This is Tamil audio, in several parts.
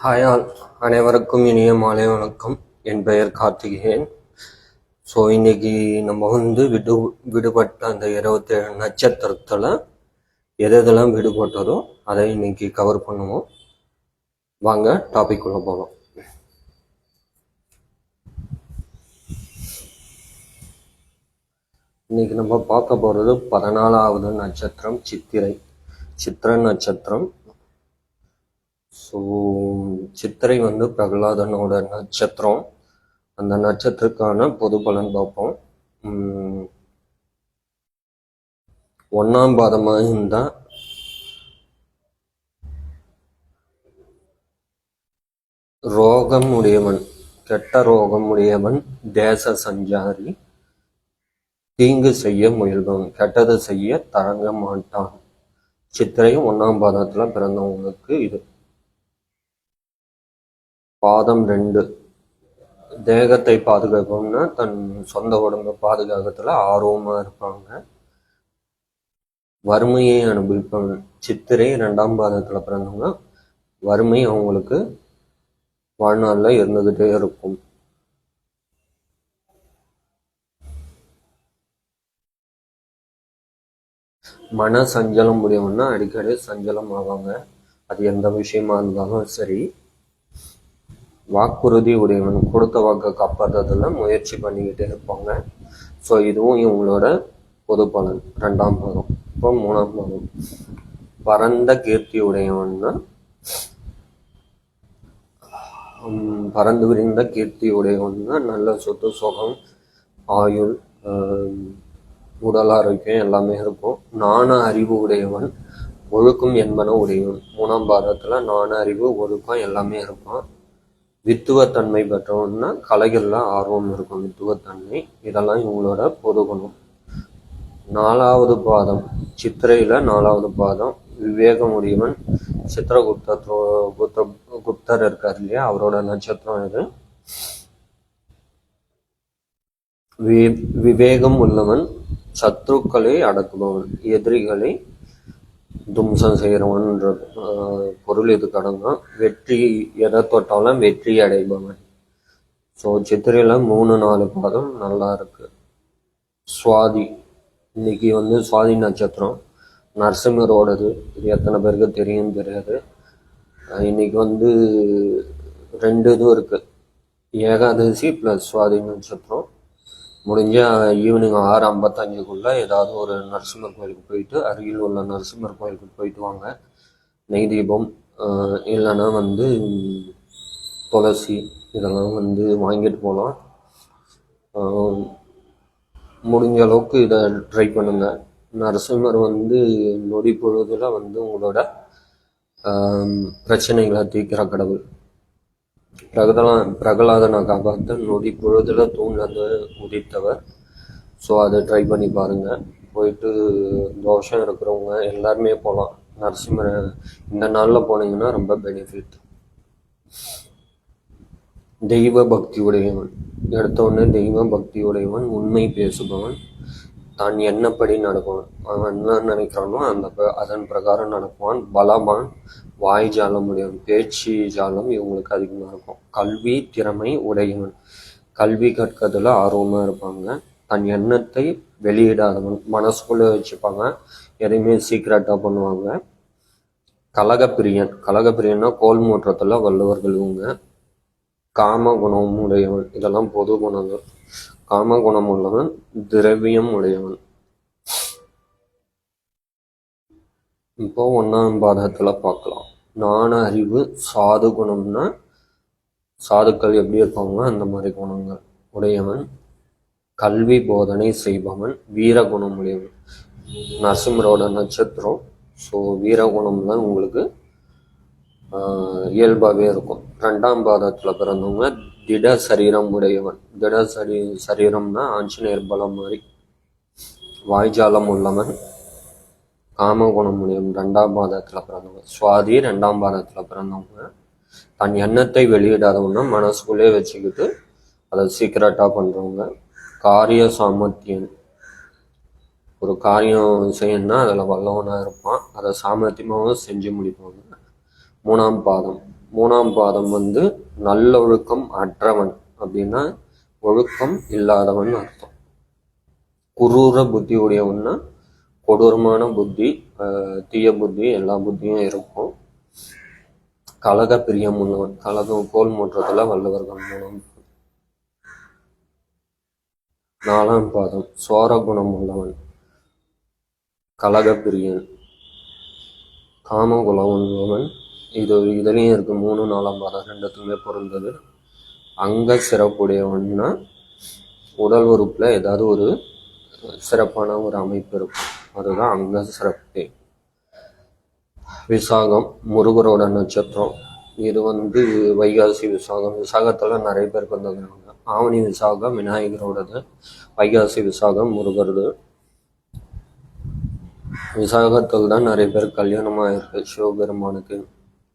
ஹாய் ஆல், அனைவருக்கும் இனிய மாலை வணக்கம். என் பெயர் கார்த்திகேயன். ஸோ இன்னைக்கு நம்ம விடுபட்ட அந்த 27 நட்சத்திரத்தில் எதெல்லாம் விடுபட்டதோ அதை இன்னைக்கு கவர் பண்ணுவோம். வாங்க டாபிக் உள்ள போகலாம். இன்னைக்கு நம்ம பார்க்க போகிறது 14வது நட்சத்திரம் சித்திரை நட்சத்திரம். ஸோ சித்திரை பிரகலாதனோட நட்சத்திரம். அந்த நட்சத்திரத்துக்கான பொது பலன் பார்ப்போம். 1ஆம் பாதமாக இருந்தால் ரோகம் உடையவன், கெட்ட ரோகம் உடையவன், தேச சஞ்சாரி, தீங்கு செய்ய முயல்பவன், கெட்டது செய்ய தரங்க மாட்டான். சித்திரை 1ஆம் பாதத்தில் பிறந்தவங்களுக்கு இது. பாதம் 2 தேகத்தை பாதுகாக்கணும்னா தன் சொந்த உடம்பை பாதுகாக்கத்துல ஆர்வமா இருப்பாங்க. வறுமையை அனுபவிப்பாங்க. சித்திரை 2ஆம் பாதத்துல பிறந்தவங்க வறுமை அவங்களுக்கு வாழ்நாள்ல இருந்துகிட்டே இருக்கும். மன சஞ்சலம் உடையவன்னா அடிக்கடி சஞ்சலம் ஆவாங்க. அது எந்த விஷயமா இருந்தாலும் சரி. வாக்குறுதி உடையவன், கொடுத்த வாக்கை காப்பாற்றுறதுல முயற்சி பண்ணிக்கிட்டே இருப்பாங்க. ஸோ இதுவும் இவங்களோட பொது பலன். 2ஆம் பாதம். இப்போ 3ஆம் பாதம் பரந்த கீர்த்தி உடையவன்னா பறந்து விரிந்த கீர்த்தி உடையவன்னா நல்ல சொத்து சுகம், ஆயுள், உடல் ஆரோக்கியம் எல்லாமே இருக்கும். நாண அறிவு உடையவன், ஒழுக்கம் என்பன உடையவன். 3ஆம் பாதத்துல நாண அறிவு, ஒழுக்கம் எல்லாமே இருக்கும். வித்துவத்தன்மை பெற்றவன்னா கலைகள்ல ஆர்வம் இருக்கும். வித்துவத்தன்மை இதெல்லாம் இவங்களோட பொது குணம். 4ஆவது பாதம் சித்திரையில 4ஆவது பாதம் விவேகம் உடையவன். குப்தர் இருக்கார் இல்லையா, அவரோட நட்சத்திரம் இது. விவேகம் உள்ளவன், சத்ருக்களை அடக்குபவன், எதிரிகளை தும்சம் செய்கிறவன்ற பொருள் இது கடங்கும். வெற்றி எதை தொட்டாலும் வெற்றி அடைபவன். ஸோ சித்திரையில 3-4 பாதம் நல்லா இருக்கு. சுவாதி இன்னைக்கு சுவாதி நட்சத்திரம் நரசிம்மரோடது. இது எத்தனை பேருக்கு தெரியும் தெரியாது. இன்னைக்கு 2 இதுவும் இருக்கு. ஏகாதசி ப்ளஸ் சுவாதி நட்சத்திரம். முடிஞ்ச ஈவினிங் 6:55 ஏதாவது ஒரு நரசிம்மர் கோயிலுக்கு போயிட்டு, அருகில் உள்ள நரசிம்மர் கோயிலுக்கு போயிட்டு வாங்க. நெய் தீபம் இல்லைன்னா துளசி இதெல்லாம் வாங்கிட்டு போகலாம். முடிஞ்ச அளவுக்கு இதை ட்ரை பண்ணுங்க. நரசிம்மர் நொடி பொழுதுல உங்களோட பிரச்சனைகளை தீர்க்கிற கடவுள். பிரகலாதனை காப்பாற்ற நொடி பொழுதுல தூண்ல உதித்தவர். ஸோ அதை ட்ரை பண்ணி பாருங்க. போயிட்டு தோஷம் இருக்கிறவங்க எல்லாருமே போகலாம். நரசிம்மரை இந்த நாளில் போனீங்கன்னா ரொம்ப பெனிஃபிட். தெய்வ பக்தி உடையவன், எடுத்தோடனே தெய்வ பக்தி உடையவன், உண்மை பேசுபவன், தான் என்னப்படி நடப்பவன். அவன் என்ன நினைக்கிறானோ அதன் பிரகாரம் நடப்பான். பலவான், வாய் ஜாலம் உடையவன், பேச்சு ஜாலம் இவங்களுக்கு அதிகமாக இருக்கும். கல்வி திறமை உடையவன், கல்வி கற்கிறதுல ஆர்வமாக இருப்பாங்க. தன் எண்ணத்தை வெளியிடாதவன், மனசுக்குள்ளே வச்சுப்பாங்க, எதையுமே சீக்கிரட்டாக பண்ணுவாங்க. கலகப்பிரியன்னா கோல் மூற்றத்தில் வல்லவர்கள் இவங்க. காம குணம் உடையவன், இதெல்லாம் பொது குணங்கள். காம குணம் உள்ளவன், திரவியம் உடையவன். இப்போ 1ஆம் பாதத்துல பார்க்கலாம். நாண அறிவு, சாது குணம்னா சாதுக்கள் எப்படி இருப்பாங்க அந்த மாதிரி குணங்கள் உடையவன். கல்வி போதனை செய்பவன், வீரகுணம் உடையவன். நரசிம்மரோட நட்சத்திரம். ஸோ வீரகுணம்லாம் உங்களுக்கு இயல்பாகவே இருக்கும். 2ஆம் பாதத்துல பிறந்தவங்க திட சரீரம் உடையவன். சரீரம்னா ஆஞ்சநேயர் பலம் மாதிரி. வாய்ஜாலம் உள்ளவன், காமகுணம் உடையவன். 2ஆம் பாதத்துல பிறந்தவங்க. சுவாதி 2ஆம் பாதத்துல பிறந்தவங்க தன் எண்ணத்தை வெளியிடாதவன்னா மனசுக்குள்ளே வச்சுக்கிட்டு அதை சீக்கிரட்டா பண்றவங்க. காரிய சாமர்த்தியன், ஒரு காரியம் செய்யணும்னா அதில் வல்லவனாக இருப்பான். அதை சாமர்த்தியமாகவும் செஞ்சு முடிப்பாங்க. 3ஆம் பாதம் மூணாம் பாதம் வந்து நல்லொழுக்கம் அற்றவன் அப்படின்னா ஒழுக்கம் இல்லாதவன் அர்த்தம். குரூர புத்தி உடையவன்னா கொடூரமான புத்தி, தீய புத்தி, எல்லா புத்தியும் இருக்கும். கலக பிரியம் உள்ளவன், கலகம் கோல் மூற்றத்துல வல்லவர்கள். நாலாம் பாதம் சோர குணம் உள்ளவன், கலக பிரியன், காமகுலம் உள்ளவன். இதுலயும் இருக்கு 3, 4ஆம் பாதம் ரெண்டுத்துக்குமே பொருந்தது. அங்க சிறப்புடையவன்னா உடல் உறுப்புல ஏதாவது ஒரு சிறப்பான ஒரு அமைப்பு இருக்கும், அதுதான் அங்க சிறப்பு. விசாகம் முருகரோட நட்சத்திரம். இது வந்து வைகாசி விசாகம். விசாகத்துல நிறைய பேருக்கு வந்துருக்காங்க. ஆவணி விசாகம் விநாயகரோடது, வைகாசி விசாகம் முருகருது. விசாகத்தில் தான் நிறைய பேர் கல்யாணமாக இருக்கு. சிவபெருமானுக்கு,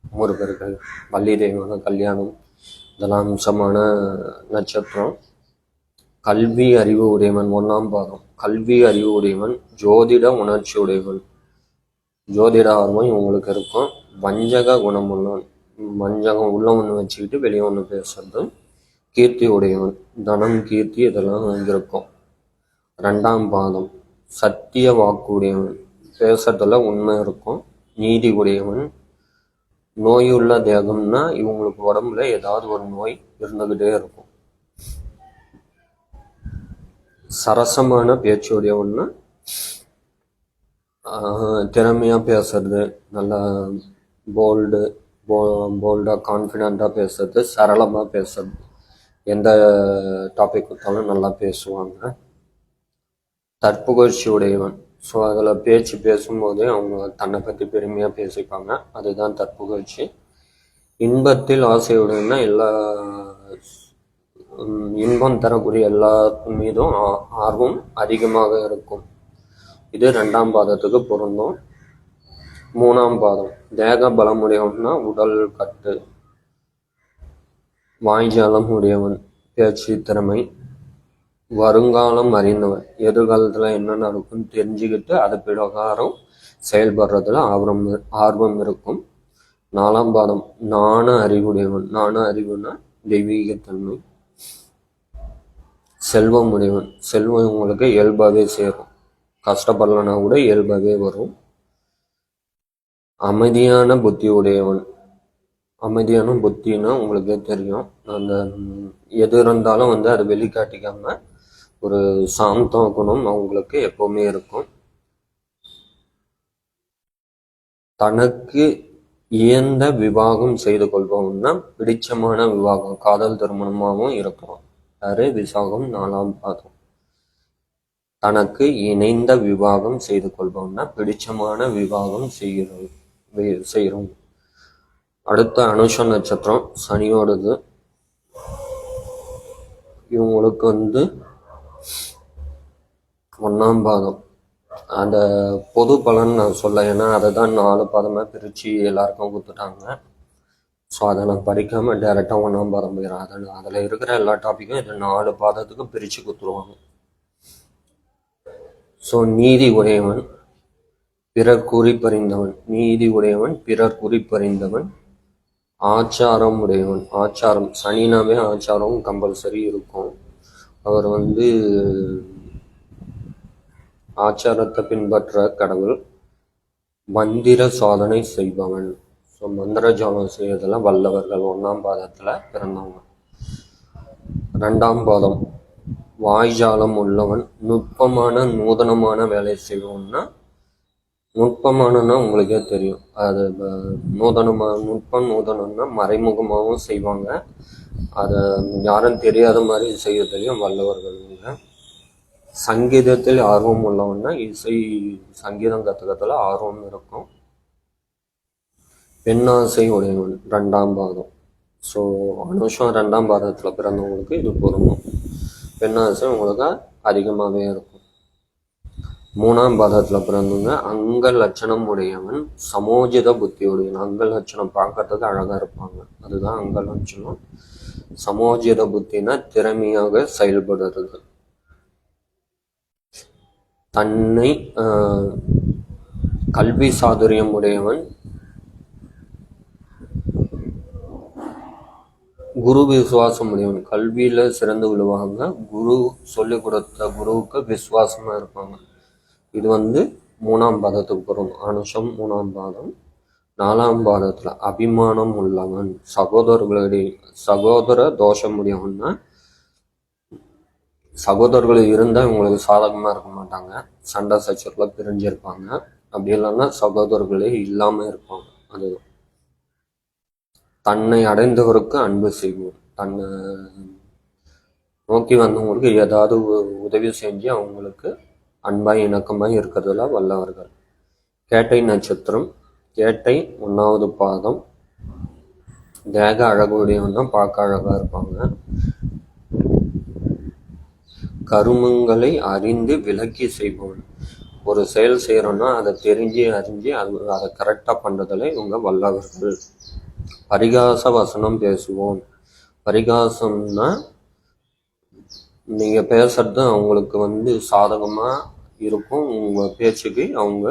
முருகருக்கு, வள்ளி தெய்வான கல்யாணம், இதெல்லாம் அம்சமான நட்சத்திரம். கல்வி அறிவு உடையவன் 1ஆம் பாதம். கல்வி அறிவு உடையவன், ஜோதிட உணர்ச்சி உடையவன், ஜோதிட ஆர்வம் இவங்களுக்கு இருக்கும். வஞ்சக குணம் உள்ளவன், வஞ்சகம் உள்ள ஒன்று வச்சுக்கிட்டு வெளியே ஒன்று பேசுறது. கீர்த்தி உடையவன், தனம் கீர்த்தி இதெல்லாம் இருக்கும். 2ஆம் பாதம் சத்திய வாக்கு உடையவன், பேசுறதுல உண்மை இருக்கும். நீதி உடையவன். நோயுள்ள தேகம்னா இவங்களுக்கு உடம்புல ஏதாவது ஒரு நோய் இருந்துகிட்டே இருக்கும். சரசமான பேச்சுடையவன்னா திறமையா பேசுறது, நல்லா போல்டா கான்ஃபிடென்ட்டா பேசுறது, சரளமா பேசுறது, எந்த டாபிக் கொடுத்தாலும் நல்லா பேசுவாங்க. தற்புகழ்ச்சி உடையவன். ஸோ அதில் பேச்சு பேசும்போதே அவங்க தன்னை பற்றி பெருமையாக பேசிப்பாங்க, அதுதான் தற்புகழ்ச்சி. இன்பத்தில் ஆசையுடையன்னா எல்லா இன்பம் தரக்கூடிய எல்லா மீதும் ஆர்வம் அதிகமாக இருக்கும். இது 2ஆம் பாதத்துக்கு பொருந்தும். 3ஆம் பாதம் தேக பலம் உடையவன்னா உடல் கட்டு. வாய்ஜாலம் உடையவன், பேச்சு திறமை. வருங்காலம் அறிந்தவன், எதிர்காலத்துல என்ன நடக்கும்னு தெரிஞ்சுக்கிட்டு அது பிரகாரம் செயல்படுறதுல ஆர்வம் இருக்கும். 4ஆம் பாதம் நாண அறிவுடையவன். நாண அறிவுனா தெய்வீகத்தன்மை. செல்வம் உடையவன், செல்வம் உங்களுக்கு இயல்பாகவே சேரும், கஷ்டப்படலனா கூட இயல்பாகவே வரும். அமைதியான புத்தி உடையவன். அமைதியான புத்தின்னா உங்களுக்கே தெரியும், அந்த எது இருந்தாலும் வந்து அதை வெளிக்காட்டிக்காம ஒரு சாந்த குணம் அவங்களுக்கு எப்பவுமே இருக்கும். தனக்கு இயந்த விவாகம் செய்து கொள்பவன்னா பிடிச்சமான விவாகம், காதல் திருமணமாகவும் இருக்கும். யாரு? விசாகம் 4ஆம் பாதம். தனக்கு இணைந்த விவாகம் செய்து கொள்பவன்னா பிடிச்சமான விவாகம் செய்கிறோம். அடுத்த அனுஷ நட்சத்திரம் சனியோடது. இவங்களுக்கு வந்து 1ஆம் பாதம். அந்த பொது பலன் நான் சொல்ல, ஏன்னா அதை தான் 4 பாதமாக பிரித்து எல்லாருக்கும் கொடுத்துட்டாங்க. ஸோ அதை நான் படிக்காமல் டைரெக்டாக 1ஆம் பாதம் போயிடும். அதில் இருக்கிற எல்லா டாப்பிக்கும் இது 4 பாதத்துக்கும் பிரித்து கொடுத்துருவாங்க. ஸோ நீதி உடையவன், பிறர் குறிப்பறிந்தவன். நீதி உடையவன், பிறர் குறிப்பறிந்தவன். ஆச்சாரம் உடையவன். ஆச்சாரம், சனினாவே ஆச்சாரம் கம்பல்சரி இருக்கும். அவர் வந்து ஆச்சாரத்தை பின்பற்ற கடவுள். மந்திர சாதனை செய்பவன். ஸோ மந்திர ஜாலம் செய்யறதெல்லாம் வல்லவர்கள் 1ஆம் பாதத்துல பிறந்தவங்க. 2ஆம் பாதம் வாய்ஜாலம் உள்ளவன், நுட்பமான நூதனமான வேலை செய்வோம்னா, நுட்பமானன்னா உங்களுக்கே தெரியும், அது நூதனம்னா மறைமுகமாகவும் செய்வாங்க, அதை யாரும் தெரியாத மாதிரி செய்யறதுலையும் வல்லவர்கள். சங்கீதத்தில் ஆர்வம் உள்ளவன்னா சங்கீதம் கற்றுக்கிறதுல ஆர்வம் இருக்கும். பெண்ணாசை உடையவன் 2ஆம் பாதம். ஸோ அனுஷம் 2ஆம் பாதத்தில் பிறந்தவங்களுக்கு இது பொருந்தும். பெண்ணாசை உங்களுக்கு அதிகமாகவே இருக்கும். 3ஆம் பாதத்தில் பிறந்தவங்க அங்க லட்சணம் உடையவன், சமோஜித புத்தி உடையவன். அங்க லட்சணம் பார்க்கறதுக்கு அழகாக இருப்பாங்க, அதுதான் அங்க லட்சணம். சமோஜித புத்தினா திறமையாக செயல்படுறது. தன்னை கல்வி சாதுரியம் உடையவன், குரு விசுவாசம் உடையவன், கல்வியில சிறந்து விழுவாங்க. குரு சொல்லிக் கொடுத்த குருவுக்கு விசுவாசமா இருப்பாங்க. இது 3ஆம் பாதத்துக்கு போறோம். அனுஷம் 3ஆம் பாதம். 4ஆம் பாதத்துல அபிமானம் உள்ளவன், சகோதர தோஷம் உடையவன்னா, சகோதரர்கள் இருந்தால் இவங்களுக்கு சாதகமா இருக்க மாட்டாங்க. சண்டை சச்சரவுல பிரிஞ்சிருப்பாங்க. அப்படி இல்லைன்னா சகோதரர்களே இல்லாம இருப்பாங்க. அதுதான். தன்னை அடைந்தவருக்கு அன்பு செய்வோம். தன்னை நோக்கி வந்தவங்களுக்கு ஏதாவது உதவி செஞ்சு அவங்களுக்கு அன்பாய் இணக்கமாய் இருக்கிறதுல வல்லவர்கள். கேட்டை நட்சத்திரம். கேட்டை 1ஆவது பாதம். தேக அழகுடையவன்னா பார்க்க அழகா இருப்பாங்க. கருமங்களை அறிந்து விலக்கி செய்பவன். ஒரு செயல் செய்யறோம்னா அதை தெரிஞ்சு அறிஞ்சு அதை கரெக்டா பண்றதுல இவங்க வல்லவர்கள். பரிகாச வசனம் பேசுவோம். பரிகாசம்னா நீங்க பேசுறது அவங்களுக்கு சாதகமா இருக்கும். உங்க பேச்சுக்கு அவங்க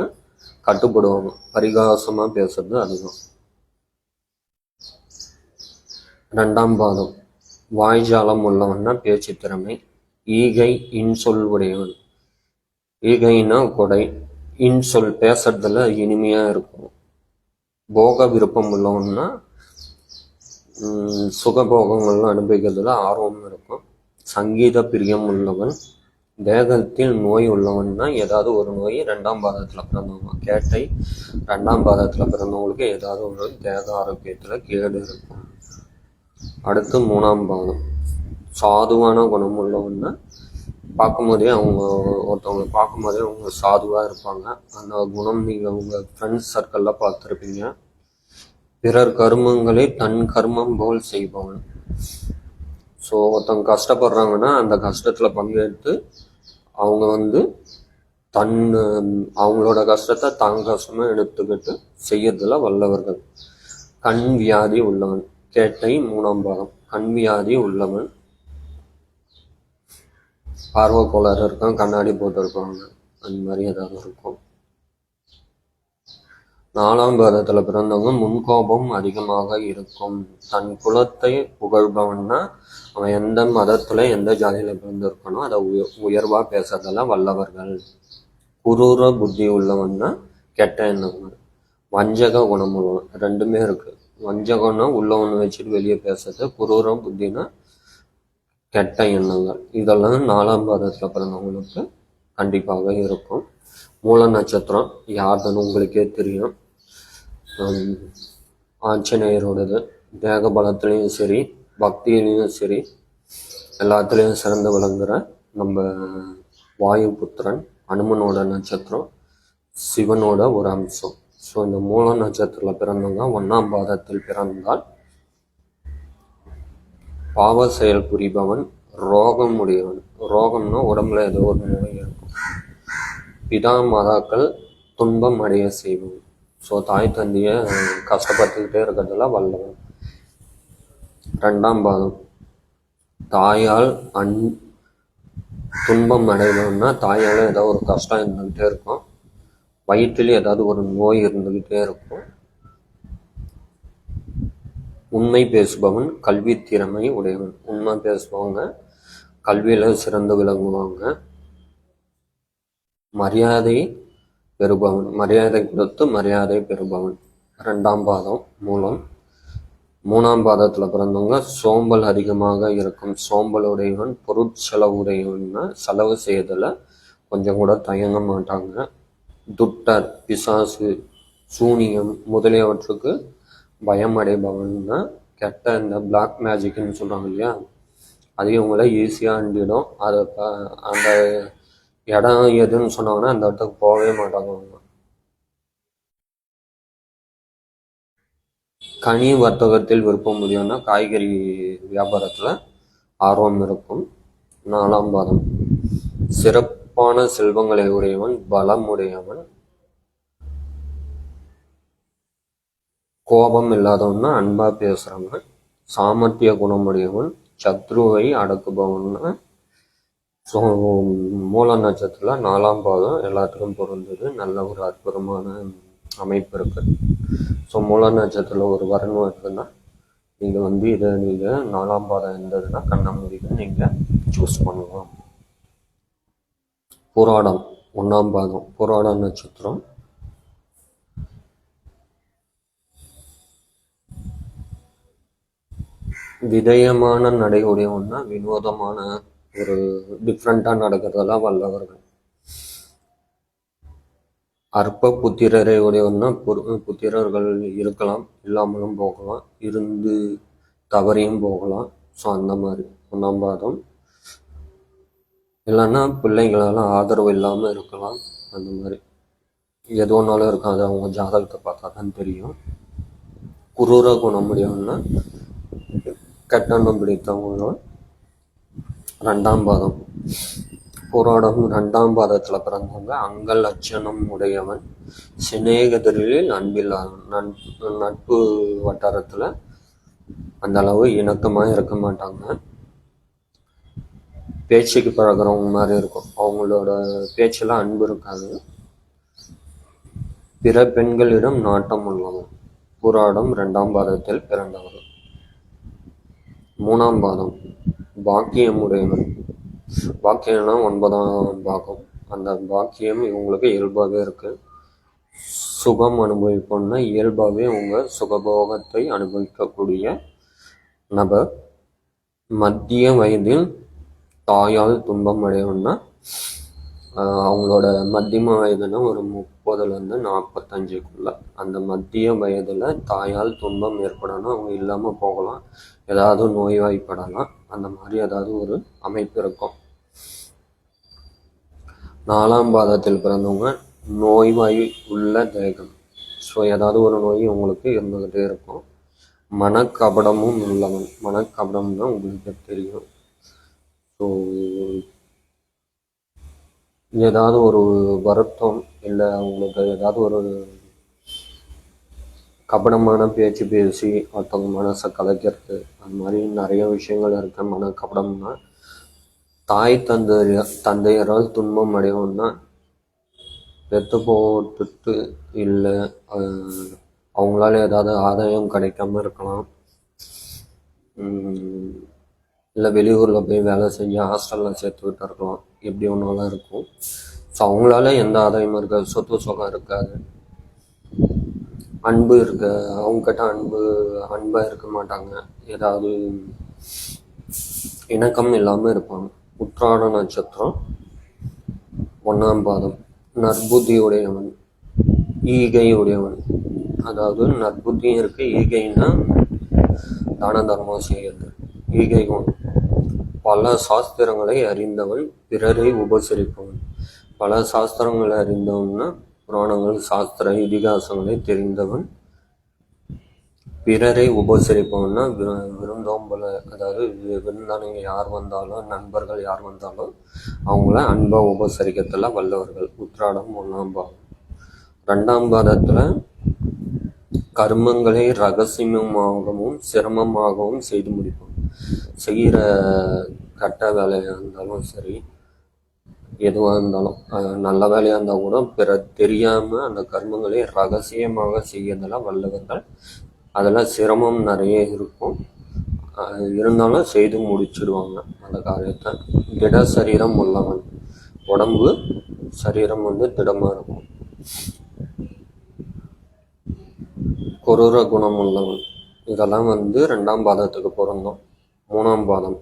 கட்டுப்படுவாங்க. பரிகாசமா பேசுறது அதுதான். 2ஆம் பாதம். வாய்ஜாலம் உள்ளவன்னா பேச்சு திறமை. ஈகை இன்சொல் உடையவன். ஈகைன்னா கொடை. இன்சொல் பேசுறதுல இனிமையா இருக்கும். போக விருப்பம் உள்ளவன்னா சுகபோகங்கள்லாம் அனுபவிக்கிறதுல ஆர்வம் இருக்கும். சங்கீத பிரியம் உள்ளவன். தேகத்தில் நோய் உள்ளவன்னா ஏதாவது ஒரு நோய் 2ஆம் பாதத்துல பிறந்தவங்க. கேட்டை 2ஆம் பாதத்துல பிறந்தவங்களுக்கு ஏதாவது ஒரு தேக ஆரோக்கியத்துல கேடு இருக்கும். அடுத்து 3ஆம் பாதம். சாதுவான குணம் உள்ளவன்னா பார்க்கும்போதே ஒருத்தவங்களை பார்க்கும்போதே அவங்க சாதுவா இருப்பாங்க. அந்த குணம் நீங்க உங்க ஃப்ரெண்ட்ஸ் சர்க்கிள்ல பார்த்துருப்பீங்க. பிறர் கர்மங்களை தன் கர்மம் போல் செய்பவன். ஸோ ஒருத்தவங்க கஷ்டப்படுறாங்கன்னா அந்த கஷ்டத்துல பங்கெடுத்து அவங்க அவங்களோட கஷ்டத்தை தான் கஷ்டமா எடுத்துக்கிட்டு செய்யறதுல வல்லவர்கள். கண் வியாதி உள்ளவன். கேட்டை 3ஆம் பாதம். கண் வியாதி உள்ளவன். பார்வை கோளாறு இருக்கும். கண்ணாடி போட்டு இருப்பாங்க. அந்த மாதிரி ஏதாவது இருக்கும். 4ஆம் பாதத்துல பிறந்தவங்க முன்கோபம் அதிகமாக இருக்கும். தன் குலத்தை புகழ்பவன்னா அவன் எந்த மதத்துல எந்த ஜாதியில பிறந்திருக்கானோ அதை உயர்வா பேசுறதெல்லாம் வல்லவர்கள். குரூர புத்தி உள்ளவன்னா கெட்ட எண்ணங்கள். வஞ்சக குணம் உள்ளவன். 2மே இருக்கு. வஞ்சகம்னா உள்ளவனை வச்சுட்டு வெளியே பேசுறது. குரூர புத்தினா கெட்ட எண்ணங்கள். இதெல்லாம் 4ஆம் பாதத்துல பிறந்தவங்களுக்கு கண்டிப்பாக இருக்கும். மூல நட்சத்திரம் யாருன்னு உங்களுக்கே தெரியும். ஆஞ்சநேயரோடது. தேக பலத்திலையும் சரி பக்தியிலையும் சரி எல்லாத்துலேயும் சிறந்து விளங்குற நம்ம வாயு புத்திரன். அனுமனோட நட்சத்திரம் சிவனோட ஒரு அம்சம். ஸோ இந்த மூல நட்சத்திரத்தில் பிறந்தவங்க 1ஆம் பாதத்தில் பிறந்தால் பாவ செயல் புரிபவன். ரோகம் உடையவன். ரோகம்னா உடம்புல ஏதோ ஒரு நோய் இருக்கும். பிதா மாதாக்கள் துன்பம் அடைய செய்வோம். ஸோ தாய் தந்தைய கஷ்டப்பட்டுக்கிட்டே இருக்கிறதுல வல்லவன். 2ஆம் பாதம். தாயால் துன்பம் அடையணும்னா தாயால் ஏதாவது ஒரு கஷ்டம் இருந்துகிட்டே இருக்கும். வயிற்றில் ஏதாவது ஒரு நோய் இருந்துகிட்டே இருக்கும். உண்மை பேசுபவன். கல்வி திறமை உடையவன். உண்மை பேசுவாங்க. கல்வியில சிறந்து விளங்குவாங்க. மரியாதை பெறுபவன். மரியாதை கொடுத்து மரியாதை பெறுபவன். 2ஆம் பாதம் மூலம். 3ஆம் பாதத்துல பிறந்தவங்க சோம்பல் அதிகமாக இருக்கும். சோம்பல் உடையவன். பொருட்செலவு உடையவன்னா செலவு செய்யறதுல கொஞ்சம் கூட தயங்க மாட்டாங்க. துட்டர், பிசாசு, சூனியம் முதலியவற்றுக்கு பயம் அடைபவன்னா கெட்ட இந்த பிளாக் மேஜிக்னு சொல்றாங்க இல்லையா, அது இவங்கள ஈஸியாக அண்டிடும். அந்த இடம் எதுன்னு சொன்னாங்கன்னா அந்த இடத்துக்கு போகவே மாட்டாங்க அவங்க. கனி வர்த்தகத்தில் விருப்பம் முடியும்னா காய்கறி வியாபாரத்தில் ஆர்வம் இருக்கும். 4ஆம் பாதம். சிறப்பான செல்வங்களை உடையவன். பலம் உடையவன். கோபம் இல்லாதவன்னா அன்பா பேசுறவன். சாமர்த்திய குணமுடையவன். சத்ருவை அடக்குபவன்னா. ஸோ மூல நட்சத்திரத்தில் 4ஆம் பாதம் எல்லாத்துக்கும் பொருந்தது. நல்ல ஒரு அற்புதமான அமைப்பு இருக்குது. ஸோ மூல நட்சத்திரத்தில் ஒரு வரன் வருதுன்னா நீங்கள் இதை நீங்கள் 4ஆம் பாதம் இருந்ததுன்னா கண்ணை மூடிட்டு நீங்கள் சூஸ் பண்ணலாம். புராடம் 1ஆம் பாதம், புராட நட்சத்திரம். விதயமான நடை உடையவன்னா வினோதமான ஒரு டிஃப்ரெண்ட்டாக நடக்கிறதெல்லாம் வல்லவர்கள். அற்ப புத்திரரை உடையவன்னா புத்திரர்கள் இருக்கலாம், இல்லாமலும் போகலாம், இருந்து தவறியும் போகலாம். ஸோ அந்த மாதிரி 1ஆம் பாதம். இல்லைன்னா பிள்ளைங்களெல்லாம் ஆதரவு இல்லாமல் இருக்கலாம். அந்த மாதிரி எது ஒன்றாலும் இருக்கும். அது அவங்க ஜாதகத்தை பார்த்தா தான் தெரியும். குரூர குணமுடையவன்னா கெட்டெண்ணம் பிடித்தவங்களும். 2ஆம் பாதம் புராடம் 2ஆம் பாதத்தில் பிறந்தவங்க அங்கல் லட்சணம் உடையவன். சிநேகதரில் அன்பில்லாதவன். நட்பு வட்டாரத்தில் அந்த அளவு இணக்கமாக இருக்க மாட்டாங்க. பேச்சுக்கு பழகிறவங்க மாதிரி இருக்கும். அவங்களோட பேச்சில் அன்பு இருக்காது. பிற பெண்களிடம் நாட்டம் உள்ளவன். புராடம் 2ஆம் பாதத்தில் பிறந்தவர். 3ஆம் பாதம் பாக்கியமுடையவன். பாக்கியம்னா 9ஆம் பாகம். அந்த பாக்கியம் இவங்களுக்கு இயல்பாகவே இருக்கு. சுகம் அனுபவிப்போம்னா இயல்பாகவே உங்கள் சுகபோகத்தை அனுபவிக்கக்கூடிய நபர். மத்திய வயதில் தாயால் துன்பம் அடையணும்னா அவங்களோட மத்தியம வயதுனா ஒரு 30லேருந்து 45க்குள்ள. அந்த மத்திய வயதில் தாயால் துன்பம் ஏற்படணும், அவங்க இல்லாமல் போகலாம், ஏதாவது நோய்வாய்ப்படலாம். அந்த மாதிரி ஏதாவது ஒரு அமைப்பு இருக்கும். 4ஆம் பாதத்தில் பிறந்தவங்க நோய்வாய் உள்ள தேகம். ஸோ ஏதாவது ஒரு நோய் உங்களுக்கு இருந்துகிட்டே இருக்கும். மனக்கபடமும் உள்ளவன். மனக்கபடம்னா உங்களுக்கு தெரியும். ஸோ ஏதாவது ஒரு வருத்தம் இல்லை அவங்களுக்கு ஏதாவது ஒரு கபடமான பேச்சு பேசி ஒருத்தவங்க மனசை கலைக்கிறது, அந்த மாதிரி நிறைய விஷயங்கள் இருக்க. மனக்கபடம்னா தாய் தந்தையரால் துன்பம் அடையணும்னா பெற்று போட்டுட்டு இல்லை அவங்களால ஏதாவது ஆதாயம் கிடைக்காம இருக்கலாம், இல்லை வெளியூரில் போய் வேலை செஞ்சு ஹாஸ்டலில் சேர்த்து விட்டு இருக்கலாம், எப்படி ஒன்றாலும் இருக்கும். ஸோ அவங்களால எந்த ஆதாயமும் இருக்காது, சொத்து சுகம் இருக்காது, அன்பு இருக்க அவங்ககிட்ட அன்பாக இருக்க மாட்டாங்க, ஏதாவது இணக்கம் இல்லாமல் இருப்பாங்க. உத்திராட நட்சத்திரம் 1ஆம் பாதம் நற்புத்தி உடையவன். ஈகை உடையவன். அதாவது நற்புத்தியும் இருக்கு. ஈகைன்னா தான தர்மம் செய்யறது. ஈகை குணம். பல சாஸ்திரங்களை அறிந்தவன், பிறரை உபசரிப்பவன். பல சாஸ்திரங்களை அறிந்தவன்னா புராணங்கள் சாஸ்திர இதிகாசங்களை தெரிந்தவன். பிறரை உபசரிப்பவன்னா விருந்தோம்பல, அதாவது விருந்தாளிங்க யார் வந்தாலும் நண்பர்கள் யார் வந்தாலும் அவங்கள அன்பாக உபசரிக்கிறதுல வல்லவர்கள். உத்திராடம் 1ஆம் பாதம். 2ஆம் பாதத்தில் கர்மங்களை ரகசியமாகவும் சிரமமாகவும் செய்து முடிப்போம். செய்கிற கட்ட வேலையாக இருந்தாலும் சரி, எதுவாக இருந்தாலும் நல்ல வேலையாக இருந்தால் கூட பிற தெரியாமல் அந்த கர்மங்களை ரகசியமாக செய்யறதெல்லாம் வல்லவர்கள். அதெல்லாம் சிரமம் நிறைய இருக்கும், இருந்தாலும் செய்து முடிச்சிடுவாங்க அந்த காரியத்தை. திட சரீரம் உள்ளவன். உடம்பு சரீரம் திடமாக இருக்கும். கொரூர குணம் உள்ளவன். இதெல்லாம் 2ஆம் பாதத்துக்கு பொருந்தும். 3ஆம் பாதம்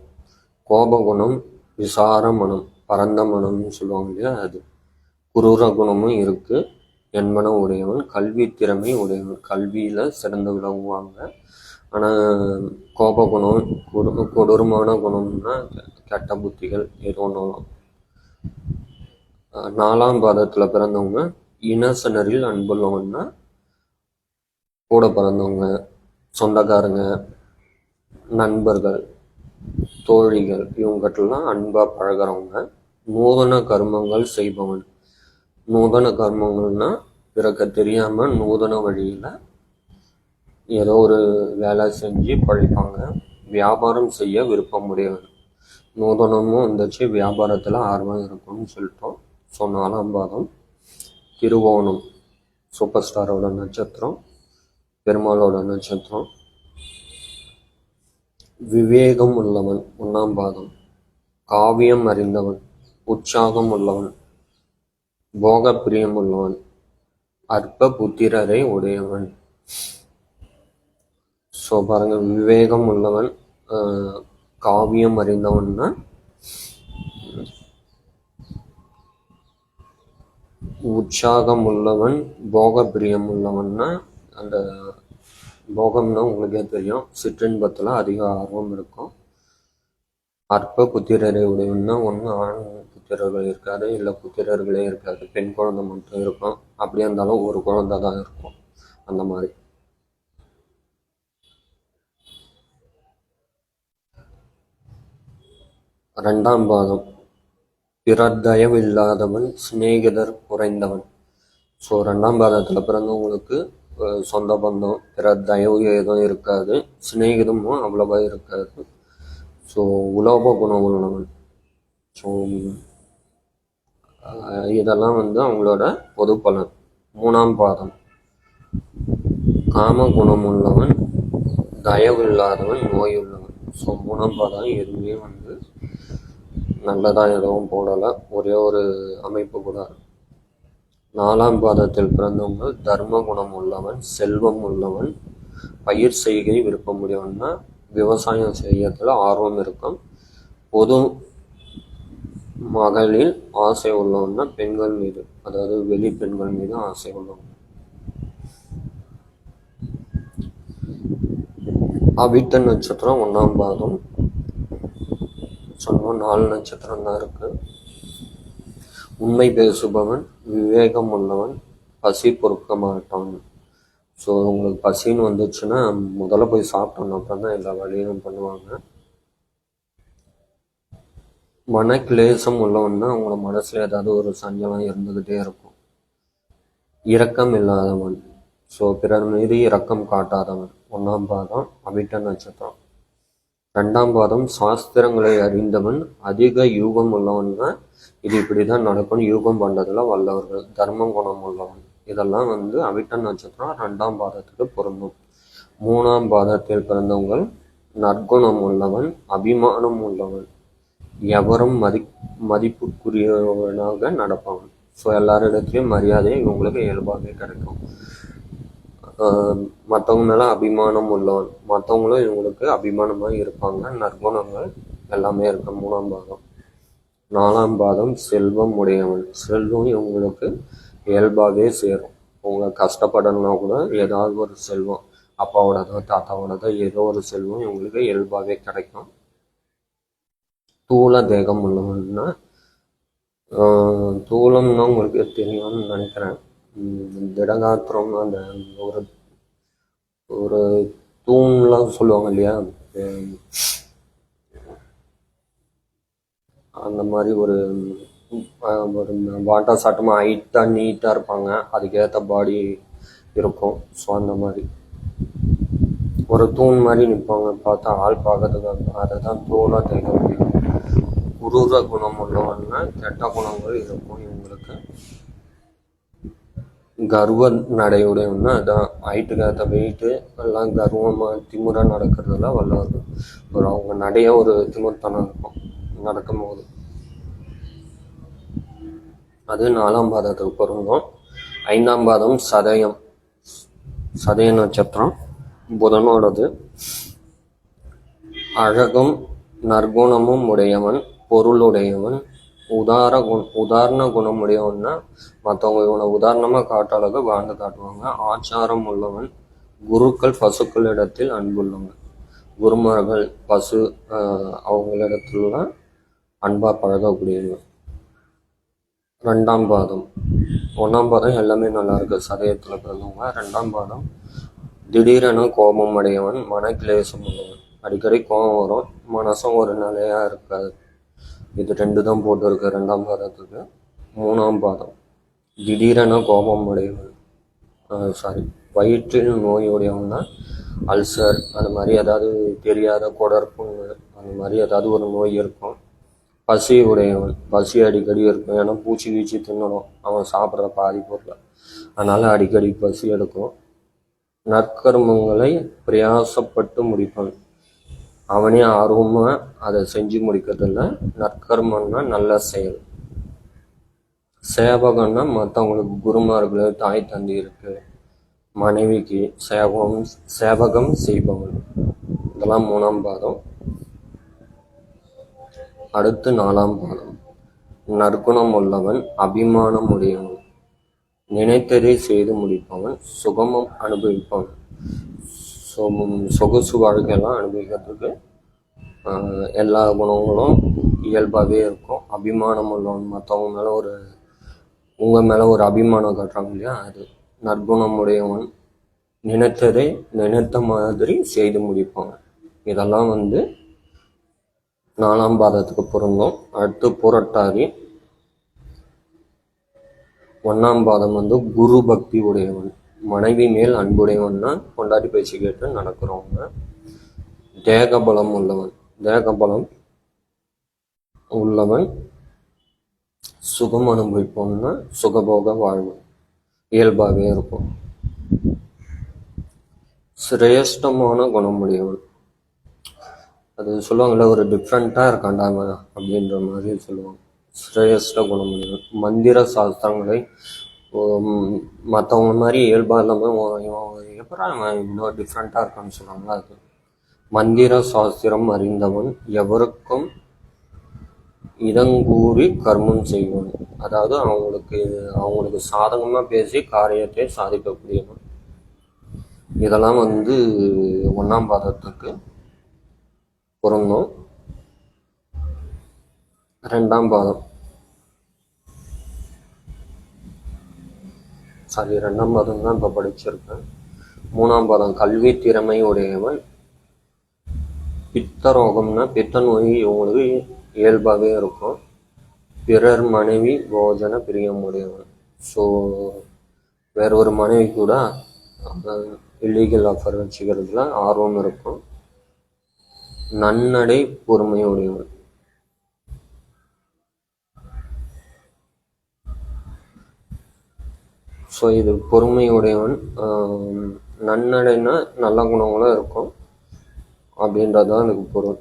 கோபகுணம், விசார மனம், பரந்த மனம்னு சொல்லுவாங்க இல்லையா, அது. குரூர குணமும் இருக்கு. என்மனம் உடையவன். கல்வி திறமை உடையவன். கல்வியில் சிறந்து விளங்குவாங்க. ஆனால் கோபகுணம், கொடூரமான குணம்னா கெட்ட புத்திகள் எது ஒன்றாலும். 4ஆம் பாதத்தில் பிறந்தவங்க இனசனரில் அன்புள்ளவன்னா கூட பிறந்தவங்க, சொந்தக்காரங்க, நண்பர்கள், தோழிகள், இவங்ககிட்டலாம் அன்பாக பழகிறவங்க. நூதன கர்மங்கள் செய்பவன். நூதன கர்மங்கள்னா பிறக்க தெரியாமல் நூதன வழியில் ஏதோ ஒரு வேலை செஞ்சு பழிப்பாங்க. வியாபாரம் செய்ய விருப்பம் உடையவன். நூதனமும் வந்துச்சு, வியாபாரத்தில் ஆர்வம் இருக்கும்னு சொல்லிட்டோம். ஸோ 4ஆம் பாதம் திருவோணம் சூப்பர் ஸ்டாரோட நட்சத்திரம், பெருமாளோட நட்சத்திரம். விவேகம் உள்ளவன் 1ஆம் பாதம். காவியம் அறிந்தவன், உற்சாகம் உள்ளவன், போகப்பிரியம் உள்ளவன், அற்ப புத்திரரை உடையவன். ஸோ பாருங்க, விவேகம் உள்ளவன், காவியம் அறிந்தவன்னா உற்சாகம் உள்ளவன், போகப்பிரியம் உள்ளவன்னா அந்த போகம்னா உங்களுக்கே தெரியும், சிற்றின்பத்தில் அதிக ஆர்வம் இருக்கும். அற்ப புத்திரரை உடையவன்னா ஒன்று ஆண் புத்திரர்கள் இருக்காது, இல்லை புத்திரர்களே இருக்காது, பெண் குழந்தை மட்டும் இருக்கும். அப்படியே இருந்தாலும் ஒரு குழந்தை தான் இருக்கும். அந்த மாதிரி 2ஆம் பாதம். பிறர் தயவில்லாதவன், சிநேகிதர் குறைந்தவன். ஸோ 2ஆம் பாதத்தில் பிறந்தவங்களுக்கு சொந்த பந்தம், பிறர் தயவு எதுவும் இருக்காது, சிநேகிதமும் அவ்வளவா இருக்காது. ஸோ உலோப குணம் உள்ளவன். ஸோ இதெல்லாம் அவங்களோட பொது பலன். 3ஆம் பாதம். காம குணம் உள்ளவன், தயவு இல்லாதவன், நோய் உள்ளவன். ஸோ 3ஆம் பாதம் எதுவுமே நல்லதாக எதுவும் போடலை, ஒரே ஒரு அமைப்பு கூட. 4ஆம் பாதத்தில் பிறந்தவங்க தர்ம குணம் உள்ளவன், செல்வம் உள்ளவன், பயிர் செய்கை விருப்பம் உடையவன்னா விவசாயம் செய்யறதுல ஆர்வம் இருக்கும். பொது மகளில் ஆசை உள்ளவன்னா பெண்கள் மீது, அதாவது வெளி பெண்கள் மீது ஆசை உள்ளவன். அவிட்ட நட்சத்திரம் 1ஆம் பாதம். சொன்னோம் 4 நட்சத்திரம் தான் இருக்கு. உண்மை பேசுபவன், விவேகம் உள்ளவன், பசி பொறுக்க மாட்டான். ஸோ உங்களுக்கு பசின்னு வந்துச்சுன்னா முதல்ல போய் சாப்பிட்டோம், அப்புறம் தான் எல்லா வழியும் பண்ணுவாங்க. மனக்கிளேசம் உள்ளவன் தான் அவங்களோட மனசுல ஏதாவது ஒரு சஞ்சலம் இருந்துகிட்டே இருக்கும். இரக்கம் இல்லாதவன், ஸோ பிறர் மீது இரக்கம் காட்டாதவன். 1ஆம் பாதம் அவிட்ட நட்சத்திரம். 2ஆம் பாதம் சாஸ்திரங்களை அறிந்தவன், அதிக யூகம் உள்ளவன்னா இது இப்படிதான் நடக்கும், யூகம் பண்றதுல வல்லவர்கள், தர்மம் குணம் உள்ளவன். இதெல்லாம் அவிட்ட நட்சத்திரம் 2ஆம் பாதத்துக்கு பொருந்தும். 3ஆம் பாதத்தில் பிறந்தவங்க நற்குணம் உள்ளவன், அபிமானம் உள்ளவன், எவரும் மதிப்புக்குரியவனாக நடப்பவன். ஸோ எல்லாரிடத்துலையும் மரியாதை இவங்களுக்கு இயல்பாகவே கிடைக்கும். மற்றவங்க மேலே அபிமானம் உள்ளவன், மற்றவங்களும் இவங்களுக்கு அபிமானமாக இருப்பாங்க. நற்குணங்கள் எல்லாமே இருக்கு 3ஆம் பாதம். 4ஆம் பாதம் செல்வம் உடையவன், செல்வம் இவங்களுக்கு இயல்பாகவே சேரும். அவங்க கஷ்டப்படணும்னா கூட ஏதாவது ஒரு செல்வம், அப்பாவோடதோ தாத்தாவோடதோ ஏதோ ஒரு செல்வம் இவங்களுக்கு இயல்பாகவே கிடைக்கும். தூள தேகம் உள்ளவன்னா, தூளம்னா உங்களுக்கு தெரியும்னு நினைக்கிறேன். திடகாத்திரம், அந்த ஒரு ஒரு தூண்லாம் சொல்லுவாங்க இல்லையா, அந்த மாதிரி ஒரு வாட்டா சாட்டமாக ஹைட்டாக நீட்டாக இருப்பாங்க, அதுக்கேற்ற பாடி இருக்கும். ஸோ அந்த மாதிரி ஒரு தூண் மாதிரி நிற்பாங்க, பார்த்தா ஆள் பார்க்கறதுக்கு. அதை தான் தோலாக தேக முடியும். குரூர குணம் உள்ளவன்னா கெட்ட குணங்கள் இருக்கும் இவங்களுக்கு. கர்வ நடையுடையவன்னா அதான் ஹைட்டுக்கு ஏற்ற வெயிட்டு எல்லாம் கர்வமாக திமுறாக நடக்கிறதுல வல்லவர்கள். ஒரு அவங்க நடைய ஒரு திமுர்த்தனம் இருக்கும் நடக்கும்போது. அது 4ஆம் பாதத்துக்கு பொருந்தும். 5ஆம் பாதம் சதயம். சதய நட்சத்திரம் புதனோடது. அழகும் நற்குணமும் உடையவன், பொருளுடையவன், உதாரண குணம் உடையவன்னா மற்றவங்க இவனை உதாரணமாக காட்டாளர்கள் வாழ்ந்து காட்டுவாங்க. ஆச்சாரம் உள்ளவன், குருக்கள் பசுக்களிடத்தில் அன்புள்ளவன். குருமார்கள் பசு அவங்களிடத்துலாம் அன்பா பழகக்கூடியவங்க. 2ஆம் பாதம். 1ஆம் பாதம் எல்லாமே நல்லா இருக்கு சதயத்தில் பிறந்தவங்க. 2ஆம் பாதம் திடீரென கோபம் அடையவன், மனக்கிளேசம் உள்ளவன். அடிக்கடி கோபம் வரும், மனசும் ஒரு நிலையா இருக்காது. இது 2 தான் போட்டு இருக்கு 2ஆம் பாதத்துக்கு. 3ஆம் பாதம் திடீரென கோபம் அடையவன், வயிற்றில் நோயுடையவன்னா அல்சர், அந்த மாதிரி ஏதாவது தெரியாத குடற்புண்ணு, அந்த மாதிரி ஏதாவது ஒரு நோய் இருக்கும். பசி உடையவன், பசி அடிக்கடி இருக்கும், ஏன்னா பூச்சி கீச்சி தின்னணும் அவன் சாப்பிட்ற பாதி பொருளை, அதனால அடிக்கடி பசி எடுக்கும். நற்கர்மங்களை பிரயாசப்பட்டு முடிப்பான். அவனே ஆர்வமாக அதை செஞ்சு முடிக்கிறதில்ல. நற்கர்மம்னா நல்ல செயல். சேவகம்னா மற்றவங்களுக்கு குருமார்கள், தாய் தந்தையருக்கு, மனைவிக்கு சேவகம் செய்பவன். இதெல்லாம் 3ஆம் பாதம். அடுத்து 4ஆம் பாதம். நற்குணம் உள்ளவன், அபிமானம் உடையவன், நினைத்ததை செய்து முடிப்பவன், சுகமும் அனுபவிப்பவன். சொகுசு வாழ்க்கையெல்லாம் அனுபவிக்கிறதுக்கு எல்லா குணங்களும் இயல்பாகவே இருக்கும். அபிமானம் உள்ளவன், மற்றவங்க மேலே உங்கள் மேலே ஒரு அபிமானம் காட்டுறாங்க இல்லையா, அது. நற்குணம் உடையவன், நினைத்ததை நினைத்த மாதிரி செய்து முடிப்பாங்க. இதெல்லாம் 4ஆம் பாதத்துக்கு பொருந்தும். அடுத்து புரட்டாதி. 1ஆம் பாதம் குரு பக்தி உடையவன், மனைவி மேல் அன்புடையவன்னா கொண்டாடி பேச்சு கேட்டு நடக்கிறவங்க. தேகபலம் உள்ளவன் சுகம் அனுபவிப்போம்னா சுகபோக வாழ்வு இயல்பாகவே இருக்கும். சிரேஷ்டமான குணமுடையவன், அது சொல்லுவாங்கள்ல, ஒரு டிஃப்ரெண்ட்டாக இருக்காண்டாங்க அப்படின்ற மாதிரி சொல்லுவாங்க. சிரேஷ்ட குணமுடையவன், மந்திர சாஸ்திரங்களை மற்றவங்க மாதிரி இயல்பாக இல்லாமல் எப்படா இன்னும் டிஃப்ரெண்ட்டாக இருக்கான்னு சொல்கிறாங்களா, அது. மந்திர சாஸ்திரம் அறிந்தவன், எவருக்கும் இதங்கூறி கர்மம் செய்வன், அதாவது அவங்களுக்கு சாதகமாக பேசி காரியத்தை சாதிக்கக்கூடியவன். இதெல்லாம் 1ஆம் பாதத்துக்கு பொருந்தும். 2ஆம் பாதம் 2ஆம் பாதம் தான் இப்போ படிச்சிருக்கேன். 3ஆம் பாதம் கல்வி திறமை உடையவன். பித்தரோகம்னா பித்த நோய் இவங்களுக்கு இயல்பாகவே இருக்கும். பிறர் மனைவி போஜன பிரியம் உடையவன். ஸோ வேற ஒரு மனைவி கூட இல்லீகல் ஆஃபர் வச்சுக்கிறதுல ஆர்வம் இருக்கும். நன்னடை பொறுமை உடையவன். ஸோ இது பொறுமையுடையவன். நன்னடைன்னா நல்ல குணங்களும் இருக்கும் அப்படின்றதுதான் எனக்கு பொருள்.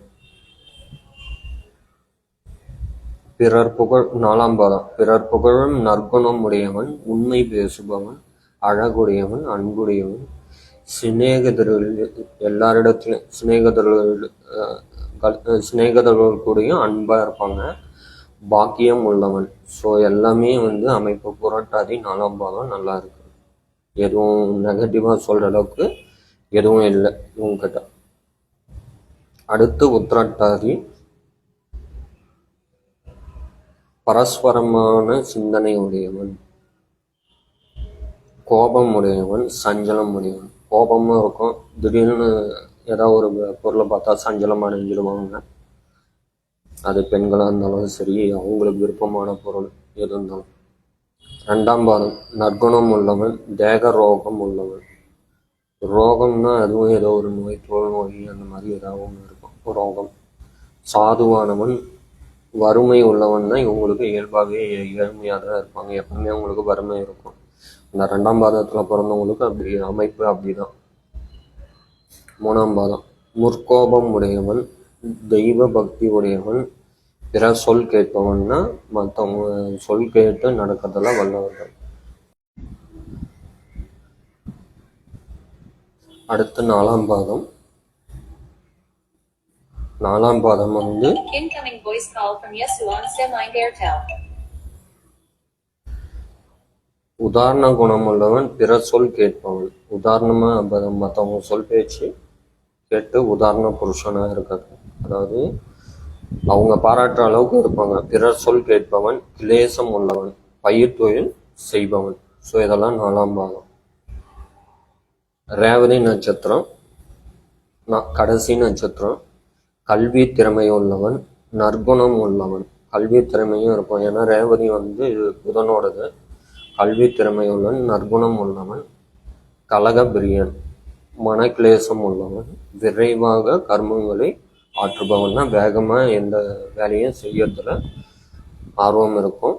பிறர் புகழ் 4ஆம் பாதம். பிறர் புகழும் நற்குணம் உடையவன், உண்மை பேசுபவன், அழகுடையவன், அன்புடையவன், எல்லாரிடத்திலும் சிநேகிதர்கள் கூடயும் அன்பாக இருப்பாங்க, பாக்கியம் உள்ளவன். ஸோ எல்லாமே அமைப்பு புரட்டாதி 4ஆம் பாதம் நல்லா இருக்கு. எதுவும் நெகட்டிவாக சொல்கிற அளவுக்கு எதுவும் இல்லை இவங்ககிட்ட. அடுத்து உத்திரட்டாதி. பரஸ்பரமான சிந்தனை உடையவன், கோபம் உடையவன், சஞ்சலம் உடையவன். கோபமும் இருக்கும், திடீர்னு ஏதாவது ஒரு பொருளை பார்த்தா சஞ்சலம் அடைஞ்சிடுவாங்க. அது பெண்களாக இருந்தாலும் சரி, அவங்களுக்கு விருப்பமான பொருள் எது இருந்தாலும். 2ஆம் பாதம் நற்குணம் உள்ளவன், தேக ரோகம் உள்ளவன். ரோகம்னா அதுவும் ஏதோ ஒரு நோய், தோல் நோய் அந்த மாதிரி ஏதாவது ஒன்று இருக்கும் ரோகம். சாதுவானவன், வறுமை உள்ளவன் தான் இவங்களுக்கு இயல்பாகவே ஏழ்மையாக தான் இருப்பாங்க. எப்பவுமே அவங்களுக்கு வறுமை இருக்கும். இந்த 2ஆம் பாதத்தில் பிறந்தவங்களுக்கு அப்படி அமைப்பு அப்படிதான். 3ஆம் பாதம் முற்கோபம் உடையவன், தெய்வ பக்தி உடையவன், பிற சொல் கேட்பவன்னா மற்றவங்க சொல் கேட்டு நடக்கிறதெல்லாம் வல்லவர்கள். அடுத்து 4ஆம் பாதம். 4ஆம் பாதம் உதாரண குணம் உள்ளவன், பிற சொல் கேட்பவன். உதாரணமா மற்றவங்க சொல் பேச்சு கேட்டு உதாரண புருஷனா இருக்காது, அதாவது அவங்க பாராட்டுற அளவுக்கு இருப்பாங்க. பிறர் சொல் கேட்பவன், கிளேசம் உள்ளவன், பயிர் தொழில் செய்பவன். ஸோ இதெல்லாம் 4ஆம் பாதம். ரேவதி நட்சத்திரம் கடைசி நட்சத்திரம். கல்வி திறமை உள்ளவன், நற்குணம் உள்ளவன். கல்வி திறமையும் இருக்கும், ஏன்னா ரேவதி புதனோடது. கல்வி திறமை உள்ளவன், நற்குணம் உள்ளவன், கலக பிரியன், மனக்கிளேசம் உள்ளவன், விரைவாக கர்மங்களை ஆற்றுபவன்னா வேகமாக எந்த வேலையும் செய்யறதுல ஆர்வம் இருக்கும்.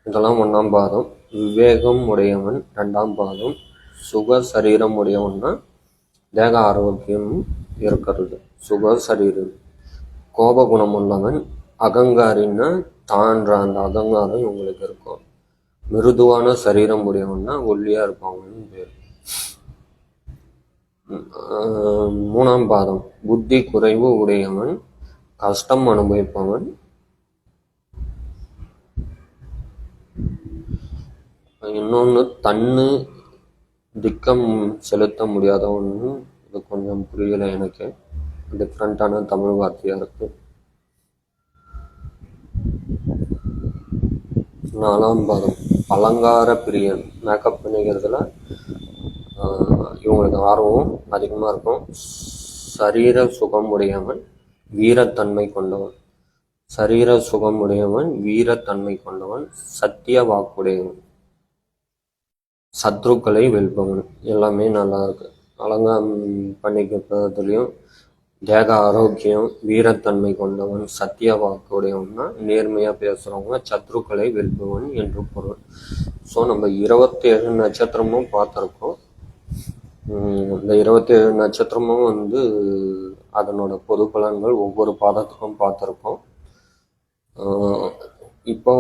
இதெல்லாம் 1ஆம் பாதம். விவேகம் உடையவன் 2ஆம் பாதம். சுக சரீரம் உடையவன்னா தேக ஆரோக்கியம் இருக்கிறது. சுக சரீரம். கோபகுணம் உள்ளவன். அகங்காரின்னா தான்ற அந்த அகங்காரம் இவங்களுக்கு இருக்கும். மிருதுவான சரீரம் உடையவன்னா ஒல்லியா இருப்பாங்கன்னு பேர். 3ஆம் பாதம் புத்தி குறைவு உடையவன், கஷ்டம் அனுபவிப்பவன். இன்னொன்று தன்னு திக்கம் செலுத்த முடியாதவன்னு. இது கொஞ்சம் புரியலை எனக்கு, டிஃப்ரெண்ட்டான தமிழ் வார்த்தையாக இருக்கு. 4ஆம் பாதம் அலங்கார பிரியன். மேக்கப் பண்ணிக்கிறதுல இவங்களுக்கு ஆர்வம் அதிகமாக இருக்கும். சரீர சுகம் உடையவன், வீரத்தன்மை கொண்டவன். சரீர சுகம் உடையவன், வீரத்தன்மை கொண்டவன், சத்திய வாக்குடையவன், சத்ருக்களை வெல்பவன். எல்லாமே நல்லா இருக்கு. அலங்காரம் பண்ணிக்கிறதுலையும் தேக ஆரோக்கியம், வீரத்தன்மை கொண்டவன், சத்திய வாக்குடையவன்னா நேர்மையாக பேசுகிறவங்க, சத்ருக்களை வெல்பவன் என்று பொருள். ஸோ நம்ம 27 நட்சத்திரமும் பார்த்துருக்கோம். இந்த 27 நட்சத்திரமும் அதனோட பொது பலன்கள் ஒவ்வொரு பாதத்துக்கும் பார்த்துருக்கோம். இப்போ